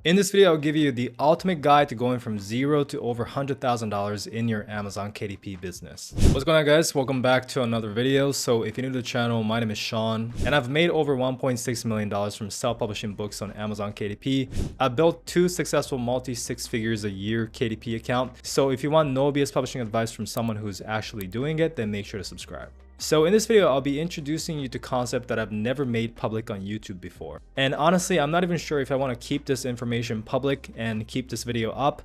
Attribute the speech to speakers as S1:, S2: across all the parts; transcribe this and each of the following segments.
S1: In this video, I'll give you the ultimate guide to going from zero to over $100,000 in your Amazon KDP business. What's going on, guys? Welcome back to another video. So if you're new to the channel, my name is Sean, and I've made over $1.6 million from self-publishing books on Amazon KDP. I've built 2 successful multi-six figures a year KDP account. So if you want no BS publishing advice from someone who's actually doing it, then make sure to subscribe. So in this video, I'll be introducing you to concept that I've never made public on YouTube before. And honestly, I'm not even sure if I want to keep this information public and keep this video up.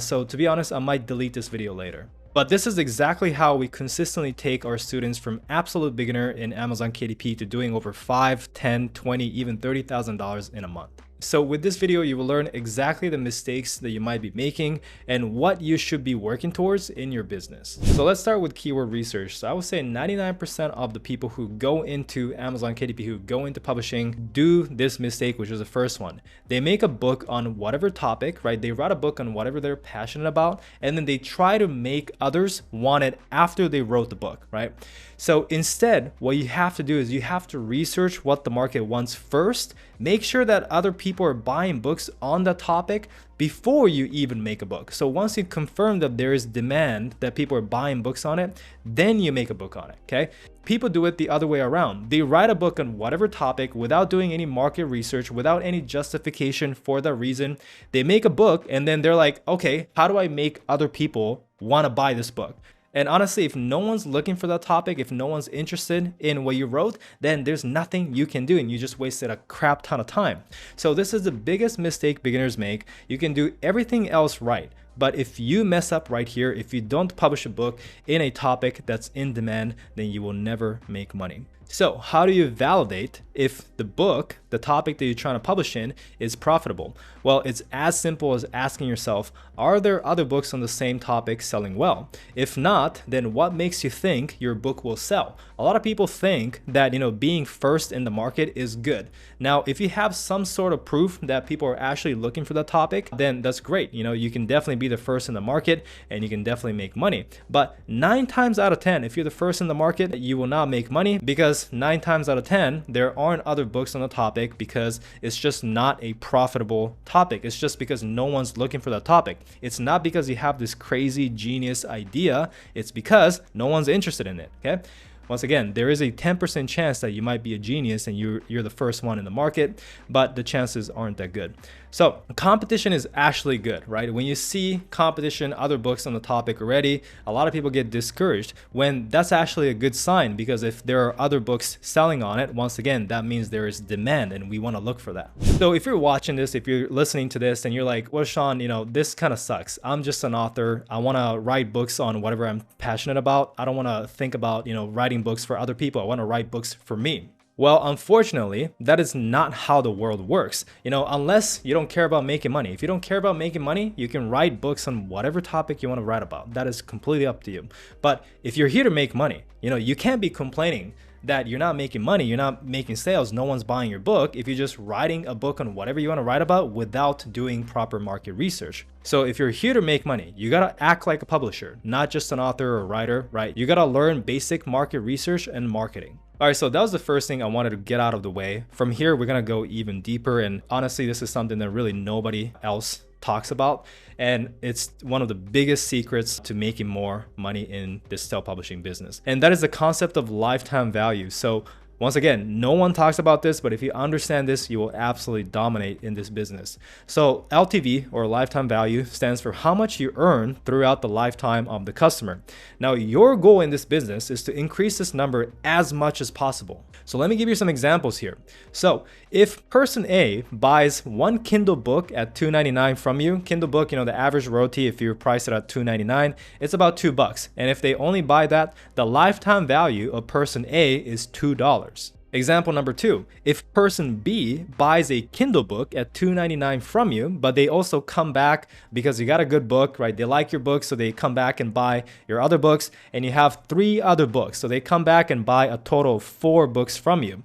S1: So to be honest, I might delete this video later. But this is exactly how we consistently take our students from absolute beginner in Amazon KDP to doing over $5, $10, $20, even $30,000 in a month. So with this video, you will learn exactly the mistakes that you might be making and what you should be working towards in your business. So let's start with keyword research. So I would say 99% of the people who go into Amazon KDP, who go into publishing, do this mistake, which is the first one. They make a book on whatever topic, right? They write a book on whatever they're passionate about, and then they try to make others want it after they wrote the book, right? So instead, what you have to do is you have to research what the market wants first. Make sure that other people are buying books on the topic before you even make a book. So once you confirm that there is demand, that people are buying books on it, then you make a book on it, okay? People do it the other way around. They write a book on whatever topic without doing any market research, without any justification for the reason. They make a book and then they're like, okay, how do I make other people want to buy this book? And honestly, if no one's looking for that topic, if no one's interested in what you wrote, then there's nothing you can do and you just wasted a crap ton of time. So this is the biggest mistake beginners make. You can do everything else right, but if you mess up right here, if you don't publish a book in a topic that's in demand, then you will never make money. So how do you validate if the book, the topic that you're trying to publish in, is profitable? Well, it's as simple as asking yourself, are there other books on the same topic selling well? If not, then what makes you think your book will sell? A lot of people think that, being first in the market is good. Now, if you have some sort of proof that people are actually looking for that topic, then that's great. You can definitely be the first in the market and you can definitely make money. But 9 times out of 10, if you're the first in the market, you will not make money because 9 times out of 10, there aren't other books on the topic because it's just not a profitable topic. It's just because no one's looking for that topic. It's not because you have this crazy genius idea. It's because no one's interested in it, okay? Once again, there is a 10% chance that you might be a genius and you're the first one in the market, but the chances aren't that good. So competition is actually good, right? When you see competition, other books on the topic already, a lot of people get discouraged when that's actually a good sign, because if there are other books selling on it, once again, that means there is demand and we want to look for that. So if you're watching this, if you're listening to this and you're like, well, Sean, this kind of sucks. I'm just an author. I want to write books on whatever I'm passionate about. I don't want to think about, writing books for other people. I want to write books for me. Well, unfortunately, that is not how the world works. Unless you don't care about making money. If you don't care about making money, you can write books on whatever topic you want to write about. That is completely up to you. But if you're here to make money, you can't be complaining that you're not making money, you're not making sales, no one's buying your book if you're just writing a book on whatever you want to write about without doing proper market research. So if you're here to make money, you gotta act like a publisher, not just an author or a writer, right? You gotta learn basic market research and marketing. All right, so that was the first thing I wanted to get out of the way. From here, we're gonna go even deeper, and honestly, this is something that really nobody else talks about, and it's one of the biggest secrets to making more money in this self-publishing business, and that is the concept of lifetime value. So once again, no one talks about this, but if you understand this, you will absolutely dominate in this business. So LTV, or lifetime value, stands for how much you earn throughout the lifetime of the customer. Now, your goal in this business is to increase this number as much as possible. So let me give you some examples here. So if person A buys one Kindle book at $2.99 from you, Kindle book, the average royalty, if you price it at $2.99, it's about $2. And if they only buy that, the lifetime value of person A is $2. Example number 2, if person B buys a Kindle book at $2.99 from you, but they also come back because you got a good book, right? They like your book, so they come back and buy your other books, and you have 3 other books. So they come back and buy a total of 4 books from you.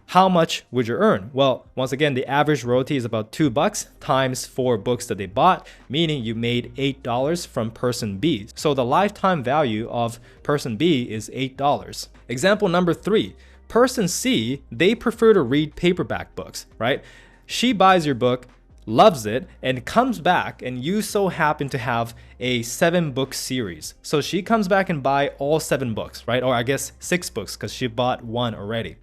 S1: How much would you earn? Well, once again, the average royalty is about $2 times 4 books that they bought, meaning you made $8 from person B. So the lifetime value of person B is $8. Example number 3. Person C, they prefer to read paperback books, right? She buys your book loves it, and comes back, and you so happen to have a 7-book series. So she comes back and buy all 7 books, right? Or I guess 6 books because she bought 1 already.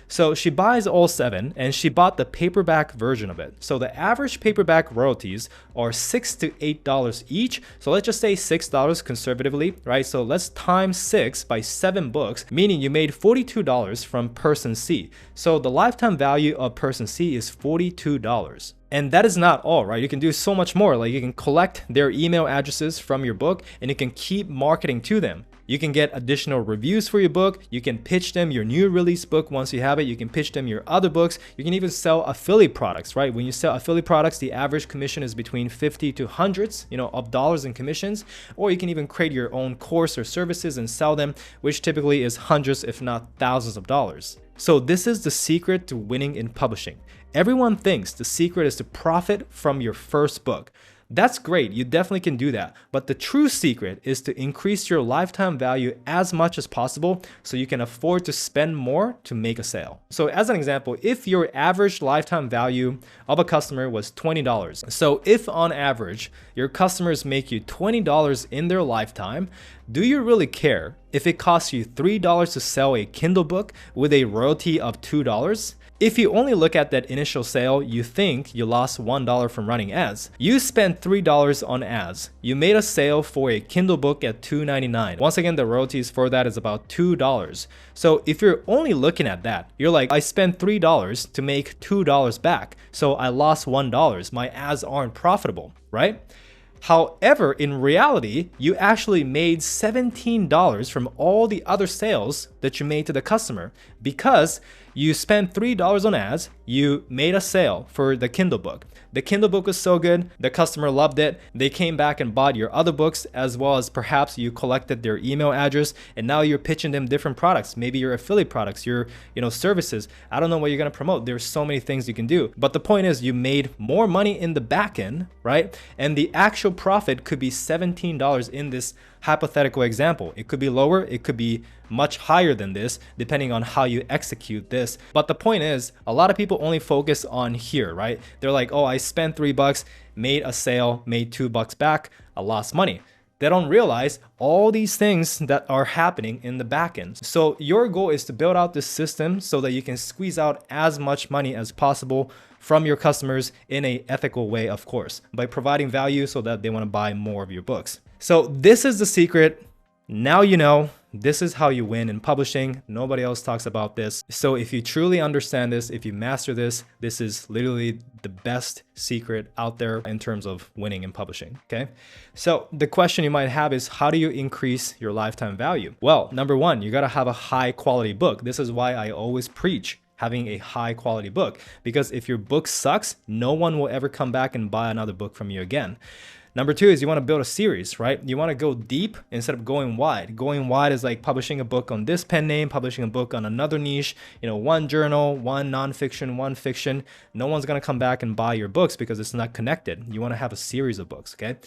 S1: So she buys all 7 and she bought the paperback version of it. So the average paperback royalties are $6 to $8 each. So let's just say $6 conservatively, right? So let's times 6 by 7 books, meaning you made $42 from person C. So the lifetime value of person C is $42. And that is not all, right? You can do so much more. Like you can collect their email addresses from your book and you can keep marketing to them. You can get additional reviews for your book. You can pitch them your new release book once you have it. You can pitch them your other books. You can even sell affiliate products, right? When you sell affiliate products, the average commission is between 50 to hundreds, of dollars in commissions. Or you can even create your own course or services and sell them, which typically is hundreds, if not thousands of dollars. So this is the secret to winning in publishing. Everyone thinks the secret is to profit from your first book. That's great, you definitely can do that. But the true secret is to increase your lifetime value as much as possible so you can afford to spend more to make a sale. So as an example, if your average lifetime value of a customer was $20, so if on average your customers make you $20 in their lifetime, do you really care if it costs you $3 to sell a Kindle book with a royalty of $2? If you only look at that initial sale, you think you lost $1 from running ads. You spent $3 on ads. You made a sale for a Kindle book at $2.99. Once again, the royalties for that is about $2. So if you're only looking at that, you're like, I spent $3 to make $2 back. So I lost $1. My ads aren't profitable, right? However, in reality, you actually made $17 from all the other sales that you made to the customer because you spent $3 on ads, you made a sale for the Kindle book. The Kindle book was so good, the customer loved it. They came back and bought your other books, as well as perhaps you collected their email address and now you're pitching them different products. Maybe your affiliate products, your services. I don't know what you're going to promote. There's so many things you can do. But the point is you made more money in the back end, right? And the actual profit could be $17 in this hypothetical example. It could be lower, it could be much higher than this, depending on how you execute this. But the point is, a lot of people only focus on here, right? They're like, oh, I spent $3, made a sale, made $2 back, I lost money. They don't realize all these things that are happening in the back end. So your goal is to build out this system so that you can squeeze out as much money as possible from your customers in an ethical way, of course, by providing value so that they want to buy more of your books. So this is the secret. Now you know. This is how you win in publishing. Nobody else talks about this. So if you truly understand this, if you master this, this is literally the best secret out there in terms of winning in publishing, okay? So the question you might have is, how do you increase your lifetime value? Well, number one, you gotta have a high quality book. This is why I always preach having a high quality book, because if your book sucks, no one will ever come back and buy another book from you again. Number two is you want to build a series, right? You want to go deep instead of going wide. Going wide is like publishing a book on this pen name, publishing a book on another niche, one journal, one nonfiction, one fiction. No one's going to come back and buy your books because it's not connected. You want to have a series of books, okay?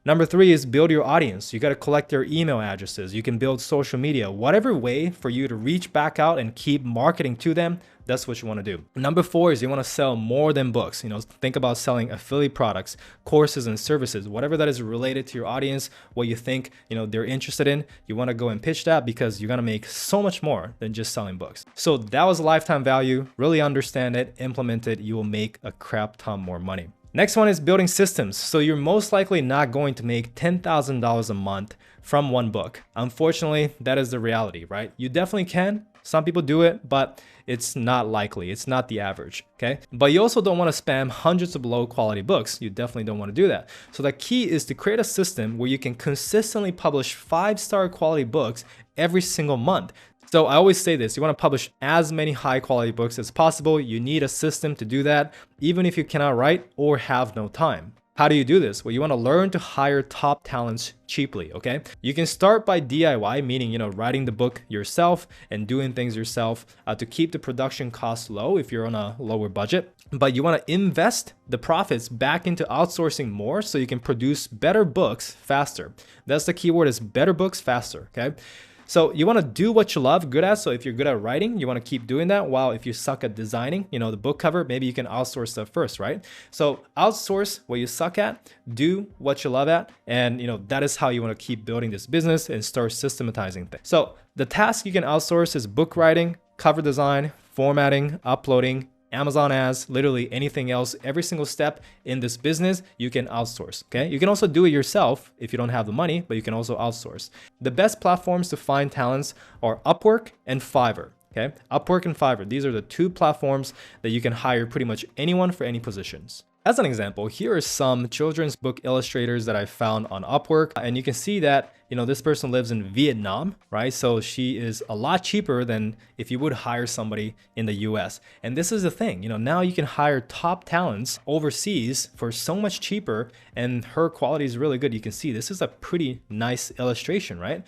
S1: Number three is build your audience. You got to collect their email addresses. You can build social media, whatever way for you to reach back out and keep marketing to them. That's what you want to do. Number four is you want to sell more than books. Think about selling affiliate products, courses and services, whatever that is related to your audience, what you think, they're interested in. You want to go and pitch that because you're going to make so much more than just selling books. So that was lifetime value. Really understand it, implement it. You will make a crap ton more money. Next one is building systems. So you're most likely not going to make $10,000 a month from one book. Unfortunately, that is the reality, right? You definitely can. Some people do it, but it's not likely. It's not the average, okay? But you also don't want to spam hundreds of low quality books. You definitely don't want to do that. So the key is to create a system where you can consistently publish 5-star quality books every single month. So I always say this, you want to publish as many high quality books as possible. You need a system to do that, even if you cannot write or have no time. How do you do this? Well, you want to learn to hire top talents cheaply, okay? You can start by DIY, meaning, writing the book yourself and doing things yourself to keep the production costs low if you're on a lower budget. But you want to invest the profits back into outsourcing more so you can produce better books faster. That's the keyword, is better books faster, okay? So you want to do what you love, good at. So if you're good at writing, you want to keep doing that. While if you suck at designing, the book cover, maybe you can outsource stuff first, right? So outsource what you suck at, do what you love at, and that is how you want to keep building this business and start systematizing things. So the task you can outsource is book writing, cover design, formatting, uploading, Amazon ads, literally anything else. Every single step in this business, you can outsource, okay? You can also do it yourself if you don't have the money, but you can also outsource. The best platforms to find talents are Upwork and Fiverr, okay? Upwork and Fiverr, these are the two platforms that you can hire pretty much anyone for any positions. As an example, here are some children's book illustrators that I found on Upwork. And you can see that, this person lives in Vietnam, right? So she is a lot cheaper than if you would hire somebody in the US. And this is the thing, now you can hire top talents overseas for so much cheaper, and her quality is really good. You can see this is a pretty nice illustration, right?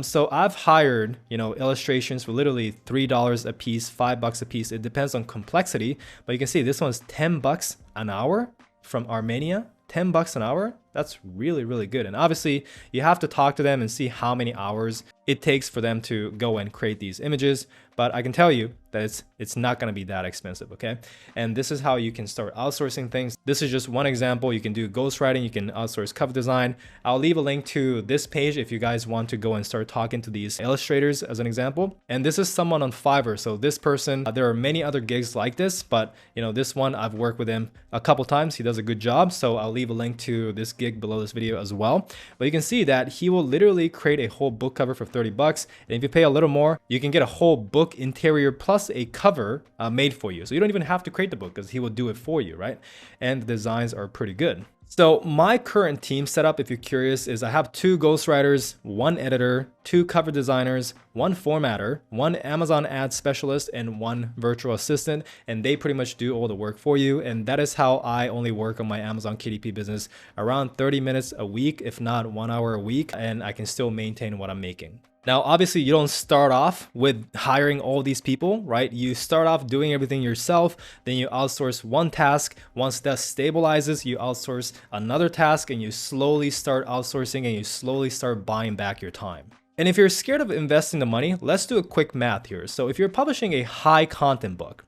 S1: So I've hired, illustrations for literally $3 a piece, $5 a piece. It depends on complexity, but you can see this one's $10 an hour from Armenia. $10 an hour. That's really, really good. And obviously you have to talk to them and see how many hours it takes for them to go and create these images. But I can tell you that it's not going to be that expensive, okay? And this is how you can start outsourcing things. This is just one example. You can do ghostwriting, you can outsource cover design. I'll leave a link to this page if you guys want to go and start talking to these illustrators as an example. And this is someone on Fiverr. So this person, there are many other gigs like this, but this one I've worked with him a couple times. He does a good job. So I'll leave a link to this gig below this video as well. But you can see that he will literally create a whole book cover for $30. And if you pay a little more, you can get a whole book interior plus a cover made for you. So you don't even have to create the book because he will do it for you, right? And the designs are pretty good. So my current team setup, if you're curious, is I have 2 ghostwriters, 1 editor, 2 cover designers, 1 formatter, 1 Amazon ad specialist, and 1 virtual assistant. And they pretty much do all the work for you. And that is how I only work on my Amazon KDP business, around 30 minutes a week, if not 1 hour a week. And I can still maintain what I'm making. Now, obviously, you don't start off with hiring all these people, right? You start off doing everything yourself, then you outsource one task. Once that stabilizes, you outsource another task, and you slowly start outsourcing, and you slowly start buying back your time. And if you're scared of investing the money, let's do a quick math here. So if you're publishing a high content book,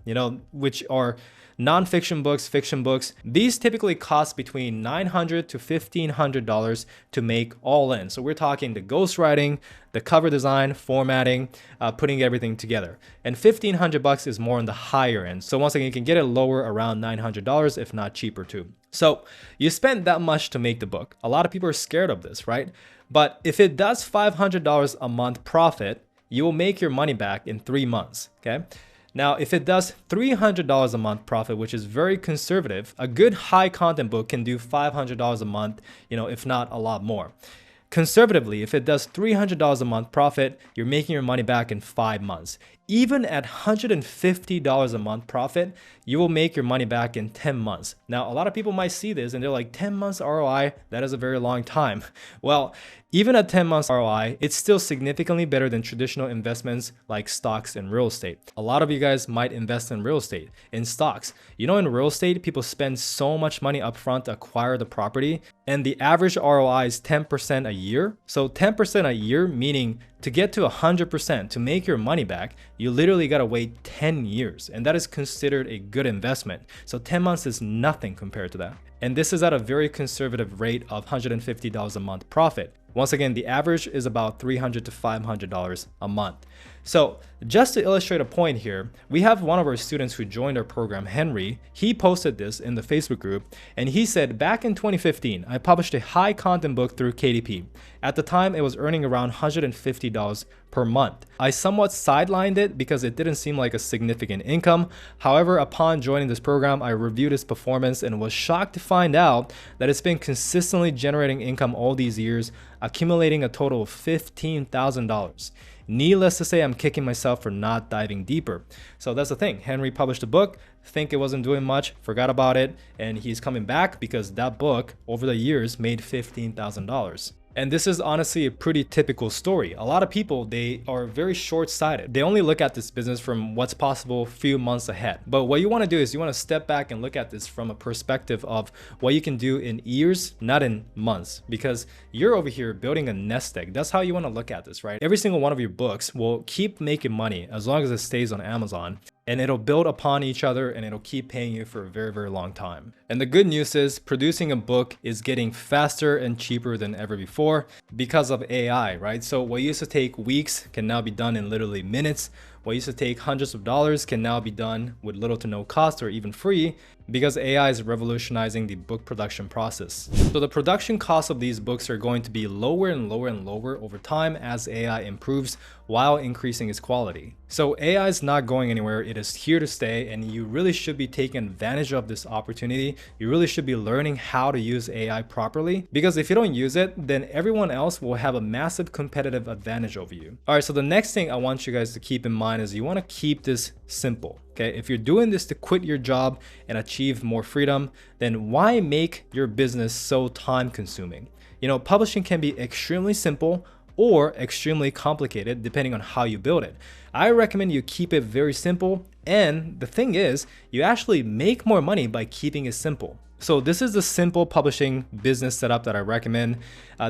S1: which are non-fiction books, fiction books, these typically cost between $900 to $1,500 to make all in. So we're talking the ghostwriting, the cover design, formatting, putting everything together. And $1,500 is more on the higher end. So once again, you can get it lower around $900, if not cheaper too. So you spend that much to make the book. A lot of people are scared of this, right? But if it does $500 a month profit, you will make your money back in 3 months, okay? Now, if it does $300 a month profit, which is very conservative, a good high content book can do $500 a month, if not a lot more. Conservatively, if it does $300 a month profit, you're making your money back in 5 months. Even at $150 a month profit, you will make your money back in 10 months. Now, a lot of people might see this and they're like, 10 months ROI, that is a very long time. Well, even at 10 months ROI, it's still significantly better than traditional investments like stocks and real estate. A lot of you guys might invest in real estate, in stocks. In real estate, people spend so much money upfront to acquire the property, and the average ROI is 10% a year. So 10% a year, meaning to get to 100%, to make your money back, you literally gotta wait 10 years, and that is considered a good investment. So 10 months is nothing compared to that. And this is at a very conservative rate of $150 a month profit. Once again, the average is about $300 to $500 a month. So just to illustrate a point here, we have one of our students who joined our program, Henry. He posted this in the Facebook group, and he said, back in 2015, I published a high content book through KDP. At the time, it was earning around $150 per month. I somewhat sidelined it because it didn't seem like a significant income. However, upon joining this program, I reviewed his performance and was shocked to find out that it's been consistently generating income all these years, accumulating a total of $15,000. Needless to say, I'm kicking myself for not diving deeper. So that's the thing. Henry published a book, think it wasn't doing much, forgot about it, and he's coming back because that book over the years made $15,000. And this is honestly a pretty typical story. A lot of people, they are very short-sighted. They only look at this business from what's possible a few months ahead. But what you want to do is you want to step back and look at this from a perspective of what you can do in years, not in months, because you're over here building a nest egg. That's how you want to look at this, right? Every single one of your books will keep making money as long as it stays on Amazon. And it'll build upon each other and it'll keep paying you for a very, very long time. And the good news is producing a book is getting faster and cheaper than ever before because of AI, right? So what used to take weeks can now be done in literally minutes. What used to take hundreds of dollars can now be done with little to no cost or even free because AI is revolutionizing the book production process. So the production costs of these books are going to be lower and lower and lower over time as AI improves while increasing its quality. So AI is not going anywhere. It is here to stay, and you really should be taking advantage of this opportunity. You really should be learning how to use AI properly, because if you don't use it, then everyone else will have a massive competitive advantage over you. All right, so the next thing I want you guys to keep in mind is you want to keep this simple. Okay, if you're doing this to quit your job and achieve more freedom, then why make your business so time consuming? You know, publishing can be extremely simple or extremely complicated depending on how you build it. I recommend you keep it very simple, and the thing is, you actually make more money by keeping it simple. So this is the simple publishing business setup that I recommend.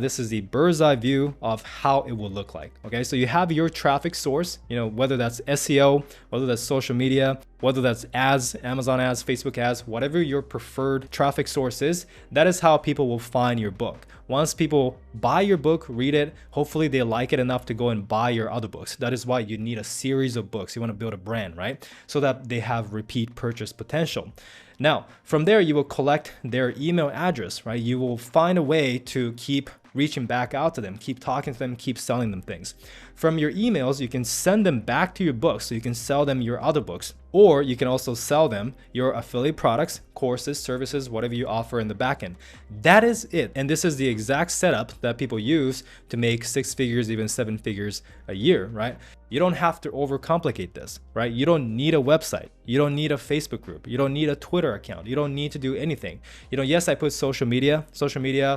S1: This is the bird's eye view of how it will look like. Okay, so you have your traffic source, you know, whether that's SEO, whether that's social media, whether that's ads, Amazon ads, Facebook ads, whatever your preferred traffic source is, that is how people will find your book. Once people buy your book, read it, hopefully they like it enough to go and buy your other books. That is why you need a series of books. You want to build a brand, right? So that they have repeat purchase potential. Now, from there, you will collect their email address, right? You will find a way to keep reaching back out to them, keep talking to them, keep selling them things. From your emails, you can send them back to your books, so you can sell them your other books, or you can also sell them your affiliate products, courses, services, whatever you offer in the backend. That is it. And this is the exact setup that people use to make 6 figures, even 7 figures a year, right? You don't have to overcomplicate this, right? You don't need a website. You don't need a Facebook group. You don't need a Twitter account. You don't need to do anything. You know, yes, I put social media,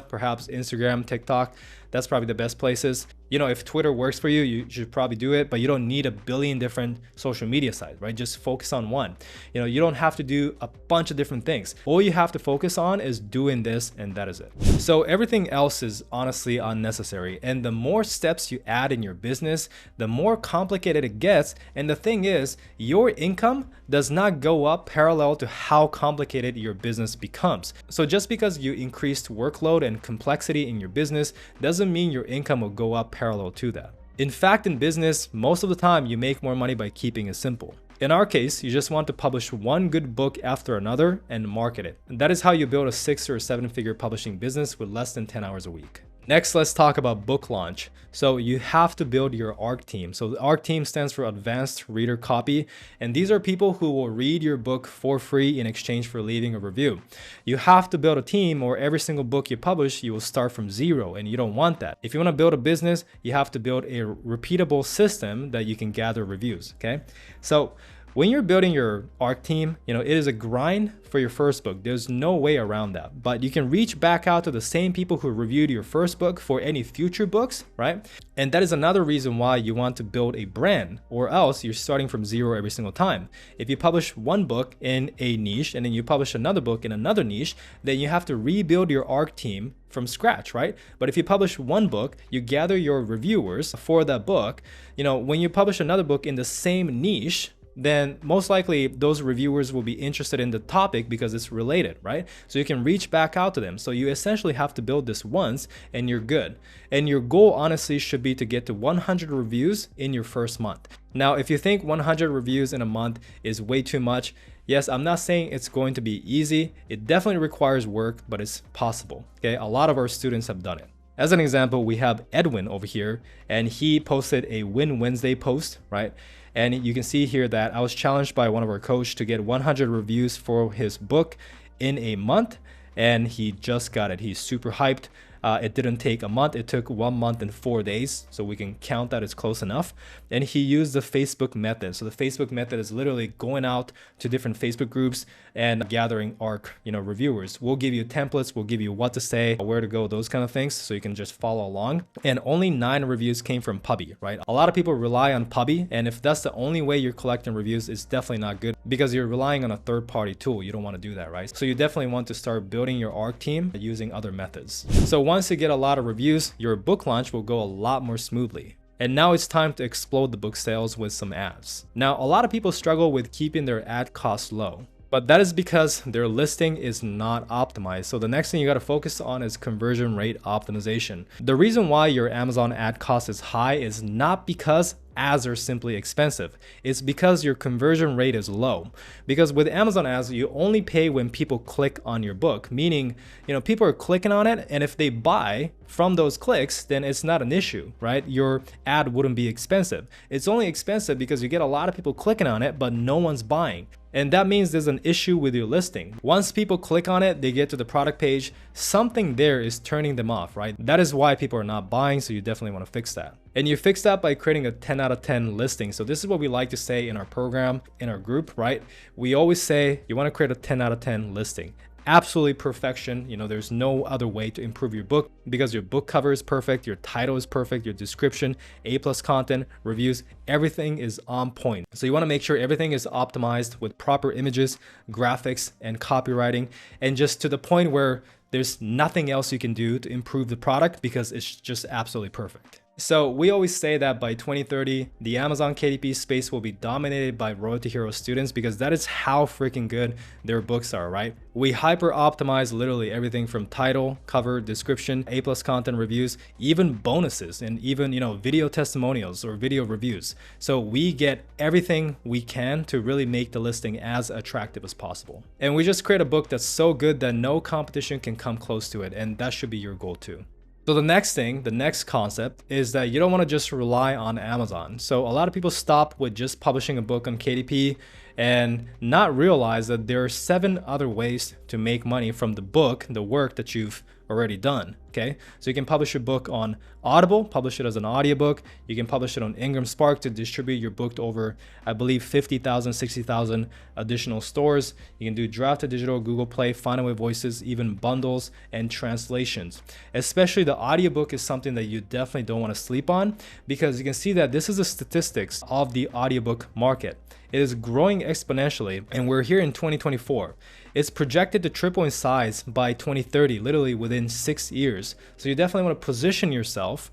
S1: perhaps Instagram, TikTok. That's probably the best places. You know, if Twitter works for you, you should probably do it, but you don't need a billion different social media sites, right? Just focus on one. You know, you don't have to do a bunch of different things. All you have to focus on is doing this, and that is it. So everything else is honestly unnecessary. And the more steps you add in your business, the more complicated it gets. And the thing is, your income does not go up parallel to how complicated your business becomes. So just because you increased workload and complexity in your business doesn't mean your income will go up parallel to that. In fact, in business, most of the time you make more money by keeping it simple. In our case, you just want to publish one good book after another and market it. And that is how you build a 6 or 7 figure publishing business with less than 10 hours a week. Next, let's talk about book launch. So you have to build your ARC team. So the ARC team stands for Advanced Reader Copy. And these are people who will read your book for free in exchange for leaving a review. You have to build a team, or every single book you publish, you will start from zero, and you don't want that. If you want to build a business, you have to build a repeatable system that you can gather reviews, okay? So when you're building your ARC team, you know, it is a grind for your first book. There's no way around that. But you can reach back out to the same people who reviewed your first book for any future books, right? And that is another reason why you want to build a brand, or else you're starting from zero every single time. If you publish one book in a niche and then you publish another book in another niche, then you have to rebuild your ARC team from scratch, right? But if you publish one book, you gather your reviewers for that book. You know, when you publish another book in the same niche, then most likely those reviewers will be interested in the topic because it's related, right? So you can reach back out to them. So you essentially have to build this once and you're good. And your goal honestly should be to get to 100 reviews in your first month. Now, if you think 100 reviews in a month is way too much, yes, I'm not saying it's going to be easy. It definitely requires work, but it's possible, okay? A lot of our students have done it. As an example, we have Edwin over here, and he posted a Win Wednesday post, right? And you can see here that I was challenged by one of our coaches to get 100 reviews for his book in a month, and he just got it. He's super hyped. It didn't take a month. It took 1 month and 4 days. So we can count that as close enough. And he used the Facebook method. So the Facebook method is literally going out to different Facebook groups and gathering ARC, reviewers. We'll give you templates. We'll give you what to say, where to go, those kind of things. So you can just follow along. And only 9 reviews came from Puppy, right? A lot of people rely on Puppy. And if that's the only way you're collecting reviews, it's definitely not good because you're relying on a third-party tool. You don't want to do that, right? So you definitely want to start building your ARC team using other methods. So once you get a lot of reviews, your book launch will go a lot more smoothly. And now it's time to explode the book sales with some ads. Now, a lot of people struggle with keeping their ad costs low, but that is because their listing is not optimized. So the next thing you got to focus on is conversion rate optimization. The reason why your Amazon ad cost is high is not because ads are simply expensive. It's because your conversion rate is low. Because with Amazon ads, you only pay when people click on your book, meaning, people are clicking on it, and if they buy from those clicks, then it's not an issue, right? Your ad wouldn't be expensive. It's only expensive because you get a lot of people clicking on it, but no one's buying. And that means there's an issue with your listing. Once people click on it, they get to the product page, something there is turning them off, right? That is why people are not buying, so you definitely want to fix that. And you fix that by creating a 10 out of 10 listing. So this is what we like to say in our program, in our group, right? We always say you want to create a 10 out of 10 listing. Absolutely perfection. There's no other way to improve your book because your book cover is perfect, your title is perfect, your description, A+ content, reviews, everything is on point. So you want to make sure everything is optimized with proper images, graphics, and copywriting, and just to the point where there's nothing else you can do to improve the product because it's just absolutely perfect. So we always say that by 2030, the Amazon KDP space will be dominated by Royalty Hero students because that is how freaking good their books are, right? We hyper optimize literally everything from title, cover, description, A+ content, reviews, even bonuses, and even, video testimonials or video reviews. So we get everything we can to really make the listing as attractive as possible. And we just create a book that's so good that no competition can come close to it. And that should be your goal too. So the next concept is that you don't want to just rely on Amazon. So a lot of people stop with just publishing a book on KDP and not realize that there are 7 other ways to make money from the book, the work that you've already done. Okay, so you can publish your book on Audible, publish it as an audiobook. You can publish it on Ingram Spark to distribute your book to over, I believe, 50,000, 60,000 additional stores. You can do draft to digital, Google Play, Findaway Voices, even bundles and translations. Especially the audiobook is something that you definitely don't want to sleep on because you can see that this is the statistics of the audiobook market. It is growing exponentially, and we're here in 2024. It's projected to triple in size by 2030, literally within 6 years. So you definitely want to position yourself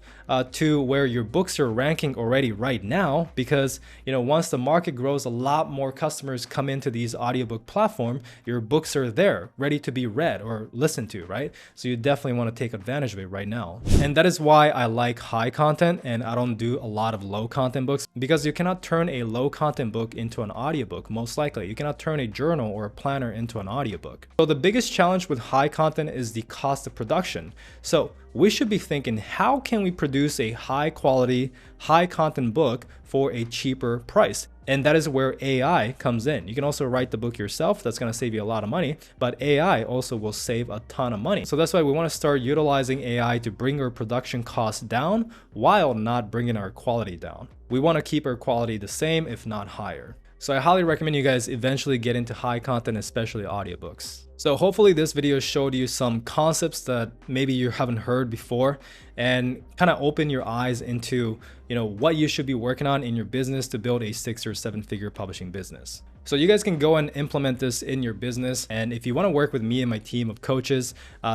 S1: to where your books are ranking already right now, because once the market grows, a lot more customers come into these audiobook platform. Your books are there, ready to be read or listened to, right? So you definitely want to take advantage of it right now. And that is why I like high content and I don't do a lot of low content books, because you cannot turn a low content book into an audiobook. Most likely, you cannot turn a journal or a planner into an audiobook. So the biggest challenge with high content is the cost of production. So we should be thinking, how can we produce a high quality, high content book for a cheaper price? And that is where AI comes in. You can also write the book yourself. That's going to save you a lot of money, but AI also will save a ton of money. So that's why we want to start utilizing AI to bring our production costs down while not bringing our quality down. We want to keep our quality the same, if not higher. So I highly recommend you guys eventually get into high content, especially audiobooks. So hopefully this video showed you some concepts that maybe you haven't heard before and kind of open your eyes into, what you should be working on in your business to build a 6 or 7 figure publishing business. So you guys can go and implement this in your business. And if you want to work with me and my team of coaches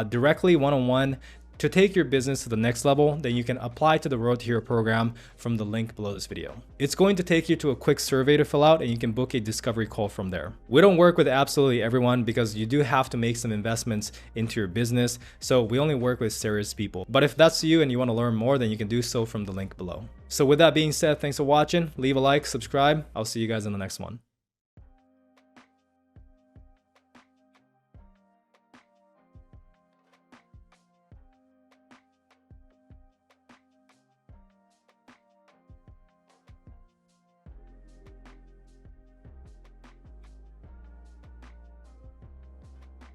S1: directly one-on-one, to take your business to the next level, then you can apply to the Road to Hero program from the link below this video. It's going to take you to a quick survey to fill out, and you can book a discovery call from there. We don't work with absolutely everyone because you do have to make some investments into your business. So we only work with serious people. But if that's you and you want to learn more, then you can do so from the link below. So with that being said, thanks for watching. Leave a like, subscribe. I'll see you guys in the next one.